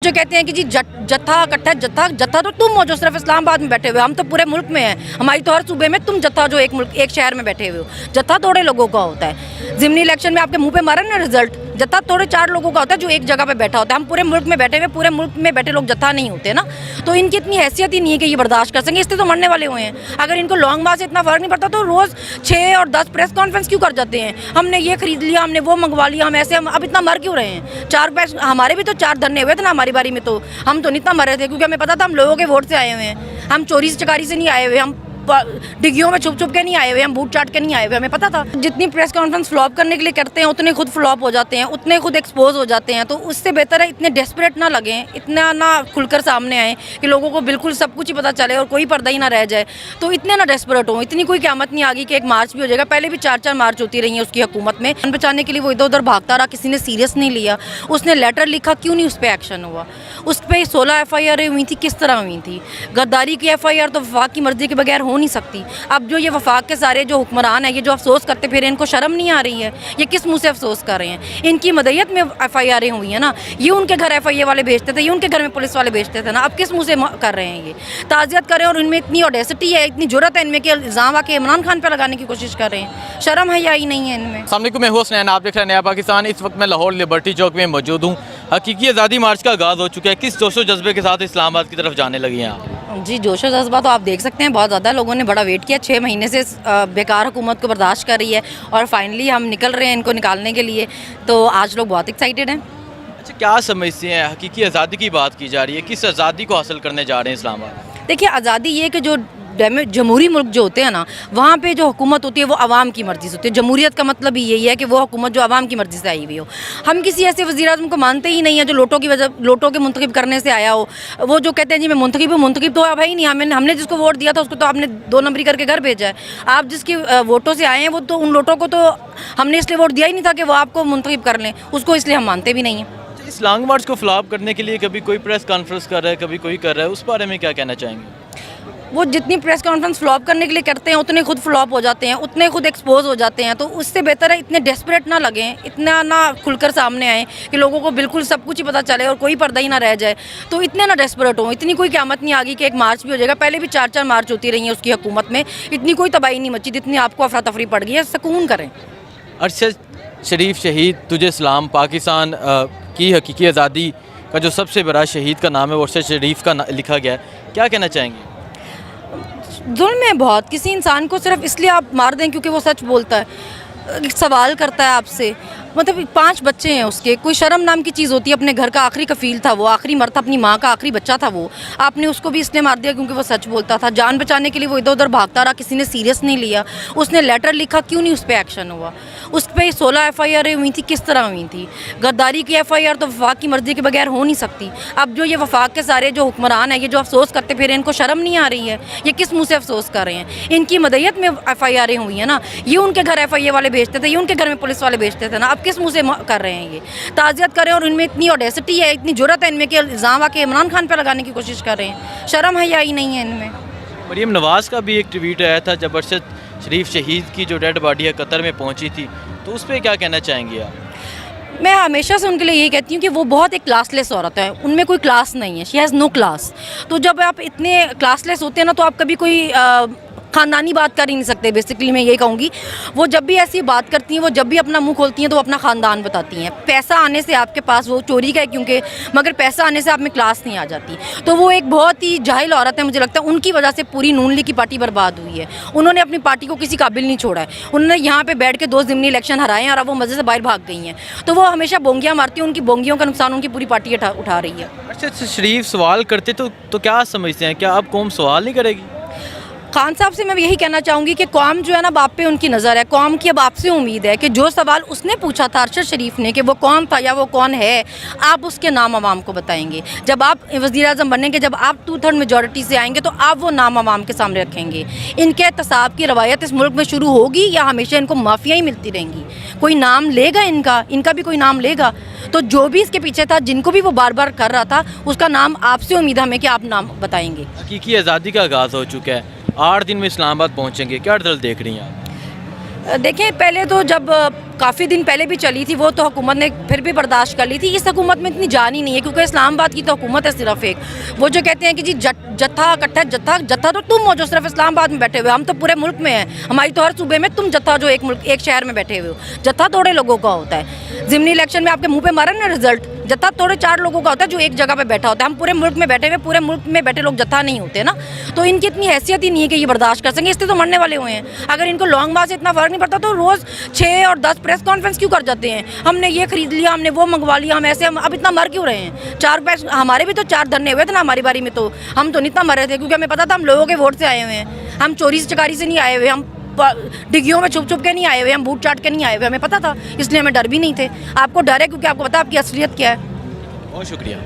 जो कहते हैं कि जी जत्था इकट्ठा जत्था तो तुम हो जो सिर्फ इस्लामाबाद में बैठे हुए, हम तो पूरे मुल्क में हैं, हमारी तो हर सूबे में तुम जत्था जो एक शहर में बैठे हुए हो। जत्था थोड़े लोगों का होता है, ज़िमनी इलेक्शन में आपके मुंह पे मारा ना रिजल्ट, जत्था थोड़े 4 लोगों का होता है जो एक जगह पे बैठा होता है। हम पूरे मुल्क में बैठे हुए, पूरे मुल्क में बैठे लोग जत्था नहीं होते ना, तो इनकी इतनी हैसियत ही नहीं है कि ये बर्दाश्त कर सकें, इससे तो मरने वाले हुए हैं। अगर इनको लॉन्ग मार्च से इतना फ़र्क नहीं पड़ता तो रोज़ 6 और 10 प्रेस कॉन्फ्रेंस क्यों कर जाते हैं, हमने ये खरीद लिया, हमने वो मंगवा लिया, हम ऐसे हम अब इतना मर क्यों रहे हैं। 4 पैस हमारे भी तो 4 धरने हुए थे ना हमारी बारी में, तो हम तो नहीं इतना मरे थे क्योंकि हमें पता था हम लोगों के वोट से आए हुए हैं, हम चोरी चकारी से नहीं आए हुए, हम डिग्गियों में छुप के नहीं आए हुए, हम बूट चाट के नहीं आए हुए, हमें पता था। जितनी प्रेस कॉन्फ्रेंस फ्लॉप करने के लिए करते हैं उतने खुद फ्लॉप हो जाते हैं, उतने खुद एक्सपोज हो जाते हैं। तो उससे बेहतर है इतने डेस्परेट ना लगें, इतना ना खुलकर सामने आए कि लोगों को बिल्कुल सब कुछ ही पता चले और कोई पर्दा ही ना रह जाए। तो इतने ना डेस्परेट हो, इतनी कोई क़यामत नहीं आ गई कि एक मार्च भी हो जाएगा। पहले भी 4-4 मार्च होती रही है उसकी हुकूमत में, जान बचाने के लिए वो इधर उधर भागता रहा, किसी ने सीरियस नहीं लिया। उसने लेटर लिखा, क्यों नहीं उस पर एक्शन हुआ। उस पर 16 FIR हुई थी, किस तरह हुई थी। गद्दारी की FIR तो वफाक की मर्जी के बगैर हो नहीं सकती। अब जो ये वफाक के सारे जो हुक्मरान हैं, ये जो अफसोस करते फिर इनको शर्म नहीं आ रही है, ये किस मुंह से अफसोस कर रहे हैं। इनकी मदयत में FIR हुई है ना, ये उनके घर FIA वाले भेजते थे, ये उनके घर में पुलिस वाले भेजते थे ना, अब किस मुंह से कर रहे हैं ये ताज़ियत करें। और इनमें इतनी ऑडेसिटी है, इतनी जुर्रत है इनमें कि इल्ज़ाम आके इमरान खान पर लगाने की कोशिश कर रहे हैं। शर्म है या ही नहीं है इनमें। अस्सलाम वालेकुम, मैं हुसैन, आप देख रहे हैं नया पाकिस्तान। इस वक्त मैं लाहौर लिबर्टी चौक में मौजूद हूँ। हकीकी आज़ादी मार्च का आगाज़ हो चुका है, किस जोशो जज्बे के साथ इस्लामाबाद की तरफ जाने लगी हैं आप? जी, जोशो जज्बा तो आप देख सकते हैं, बहुत ज़्यादा लोगों ने बड़ा वेट किया, 6 महीने से बेकार हुकूमत को बर्दाश्त कर रही है और फाइनली हम निकल रहे हैं इनको निकालने के लिए। तो आज लोग बहुत एक्साइटेड हैं। अच्छा, क्या समझते हैं हकीकी आज़ादी की बात की जा रही है, किस आज़ादी को हासिल करने जा रहे हैं इस्लामाबाद? देखिए, आज़ादी ये कि जो जमहूरी मुल्क जो होते हैं ना, वहाँ पे जो हुकूमत होती है वो आवाम की मर्ज़ी से होती है। जमहूरियत का मतलब ही यही है कि वो हुकूमत जो आवाम की मर्ज़ी से आई हुई हो। हम किसी ऐसे वज़ीर-ए-आज़म को मानते ही नहीं है जो लोटों के मुंतखब करने से आया हो। वो जो कहते हैं जी मैं मुंतखब तो अब है ही नहीं, हमने जिसको वोट दिया था उसको तो आपने 2 नंबरी करके घर भेजा है। आप जिसके वोटों से आए हैं वो तो उन लोटों को तो हमने इसलिए वोट दिया ही नहीं था कि वो आपको मुंतखब कर लें, उसको इसलिए हम मानते भी नहीं हैं। इस लॉन्ग मार्च को फ्लॉप करने के लिए कभी कोई प्रेस कॉन्फ्रेंस कर रहा है, कभी कोई कर रहा है, उस बारे में क्या कहना चाहेंगे? वो जितनी प्रेस कॉन्फ्रेंस फ्लॉप करने के लिए करते हैं उतने खुद फ्लॉप हो जाते हैं, उतने खुद एक्सपोज हो जाते हैं। तो उससे बेहतर है इतने डेस्परेट ना लगें, इतना ना खुलकर सामने आए कि लोगों को बिल्कुल सब कुछ ही पता चले और कोई पर्दा ही ना रह जाए। तो इतने ना डेस्परेट हो, इतनी कोई क़यामत नहीं आ गई कि एक मार्च भी हो जाएगा। पहले भी 4-4 मार्च होती रही है उसकी हुकूमत में, इतनी कोई तबाही नहीं मची जितनी आपको अफरा तफरी पड़ गई है। सुकून करें। अरशद शरीफ शहीद तुझे सलाम, पाकिस्तान की हकीकी आज़ादी का जो सबसे बड़ा शहीद का नाम है वो अरशद शरीफ का लिखा गया है, क्या कहना चाहेंगे? जुल्म है बहुत, किसी इंसान को सिर्फ इसलिए आप मार दें क्योंकि वो सच बोलता है, सवाल करता है आपसे। मतलब 5 बच्चे हैं उसके, कोई शर्म नाम की चीज़ होती है। अपने घर का आखिरी कफील था वो, आखिरी मर्ता अपनी माँ का आखिरी बच्चा था वो, आपने उसको भी इसलिए मार दिया क्योंकि वो सच बोलता था। जान बचाने के लिए वो इधर उधर भागता रहा, किसी ने सीरियस नहीं लिया। उसने लेटर लिखा, क्यों नहीं उस पर एक्शन हुआ। उस पर 16 FIR हुई थी, किस तरह हुई थी। गद्दारी की FIR तो वफाक की मर्जी के बगैर हो नहीं सकती। अब जो ये वफाक के सारे जो हुक्मरान हैं, ये जो अफसोस करते फिर इनको शर्म नहीं आ रही है, ये किस मुँह से अफसोस कर रहे हैं। इनकी मदयत में FIR हुई है ना, ये उनके घर FIA वाले भेजते थे, ये उनके घर में पुलिस वाले भेजते थे ना, अब किस मुँह से कर रहे हैं ये ताज़ियत करें। और इनमें इतनी ऑडेसिटी है, इतनी जुर्रत है इनमें कि इल्ज़ाम आके इमरान खान पर लगाने की कोशिश कर रहे हैं। शर्म है या ही नहीं है इनमें। मरीम नवाज़ का भी एक ट्वीट आया था जब अरशद शरीफ शहीद की जो डेड बॉडी है कतर में पहुंची थी, तो उस पर क्या कहना चाहेंगे आप? मैं हमेशा से उनके लिए यही कहती हूँ कि वो बहुत एक क्लासलेस औरत है, उनमें कोई क्लास नहीं है, शी हैज़ नो क्लास। तो जब आप इतने क्लासलेस होते हैं ना, तो आप कभी कोई ख़ानदानी बात कर ही नहीं सकते। बेसिकली मैं यही कहूँगी, वो जब भी ऐसी बात करती हैं, वो जब भी अपना मुंह खोलती हैं तो वो अपना ख़ानदान बताती हैं। पैसा आने से आपके पास वो चोरी का है क्योंकि, मगर पैसा आने से आप में क्लास नहीं आ जाती। तो वो एक बहुत ही जाहिल औरत है, मुझे लगता है उनकी वजह से पूरी नून लीग की पार्टी बर्बाद हुई है। उन्होंने अपनी पार्टी को किसी काबिल नहीं छोड़ा है। उन्होंने यहाँ पर बैठ के 2 ज़िमनी इलेक्शन हराए हैं और अब वो मज़े से बाहर भाग गई हैं। तो वो हमेशा बोंगियाँ मारती हैं, उनकी बोंगियों का नुकसान उनकी पूरी पार्टी उठा रही है। अरशद शरीफ सवाल करते तो क्या समझते हैं, क्या अब कौम सवाल नहीं करेगी? खान साहब से मैं यही कहना चाहूँगी कि कौम जो है ना, बाप पे उनकी नज़र है। कौम की अब आपसे उम्मीद है कि जो सवाल उसने पूछा था अरशद शरीफ ने कि वो कौन था या वो कौन है, आप उसके नाम आवाम को बताएंगे। जब आप वज़ीर-ए-आज़म बनेंगे, जब आप 2/3 मेजॉरिटी से आएंगे, तो आप वो नाम आवाम के सामने रखेंगे। इनके एहतसाब की रवायत इस मुल्क में शुरू होगी या हमेशा इनको माफिया ही मिलती रहेंगी? कोई नाम लेगा इनका भी कोई नाम लेगा। तो जो भी इसके पीछे था, जिनको भी वो बार बार कर रहा था, उसका नाम आपसे उम्मीद हमें कि आप नाम बताएंगे। हकीकी आज़ादी का आगाज़ हो चुका है, 8 दिन में इस्लामाबाद पहुँचेंगे, क्या रिजल्ट देख रही हैं आप? देखें, पहले तो जब काफ़ी दिन पहले भी चली थी, वो तो हुकूमत ने फिर भी बर्दाश्त कर ली थी। इस हुकूमत में इतनी जान ही नहीं है, क्योंकि इस्लामाबाद की तो हुकूमत है सिर्फ एक। वो जो कहते हैं कि जी जत्था इकट्ठा, जत्था तो तुम हो जो सिर्फ इस्लामाबाद में बैठे हुए, हम तो पूरे मुल्क में हैं। हमारी तो हर सूबे में तुम जत्था जो एक शहर में बैठे हुए हो, जत्था थोड़े लोगों का होता है। ज़िमनी इलेक्शन में आपके मुंह पे मारा ना रिजल्ट, जत्था थोड़े 4 लोगों का होता है जो एक जगह पे बैठा होता है। हम पूरे मुल्क में बैठे हुए, पूरे मुल्क में बैठे लोग जत्था नहीं होते ना, तो इनकी इतनी हैसियत ही नहीं है कि ये बर्दाश्त कर सकें। इससे तो मरने वाले हुए हैं। अगर इनको लॉन्ग मार्च से इतना फ़र्क नहीं पड़ता तो रोज़ 6 और 10 प्रेस कॉन्फ्रेंस क्यों कर जाते हैं? हमने ये खरीद लिया, हमने वो मंगवा लिया, हम ऐसे, हम अब इतना मर क्यों रहे हैं? 4 पैस हमारे भी तो 4 धरने हुए थे ना हमारी बारी में, तो हम तो नहीं इतना मर रहे थे, क्योंकि हमें पता था हम लोगों के वोट से आए हुए हैं। हम चोरी चकारी से नहीं आए हुए, हम डिग्गियों में छुप छुप के नहीं आए हुए, हम बूट चाट के नहीं आए हुए, हमें पता था, इसलिए हमें डर भी नहीं थे। आपको डर है क्योंकि आपको पता है आपकी असलियत क्या है। बहुत शुक्रिया।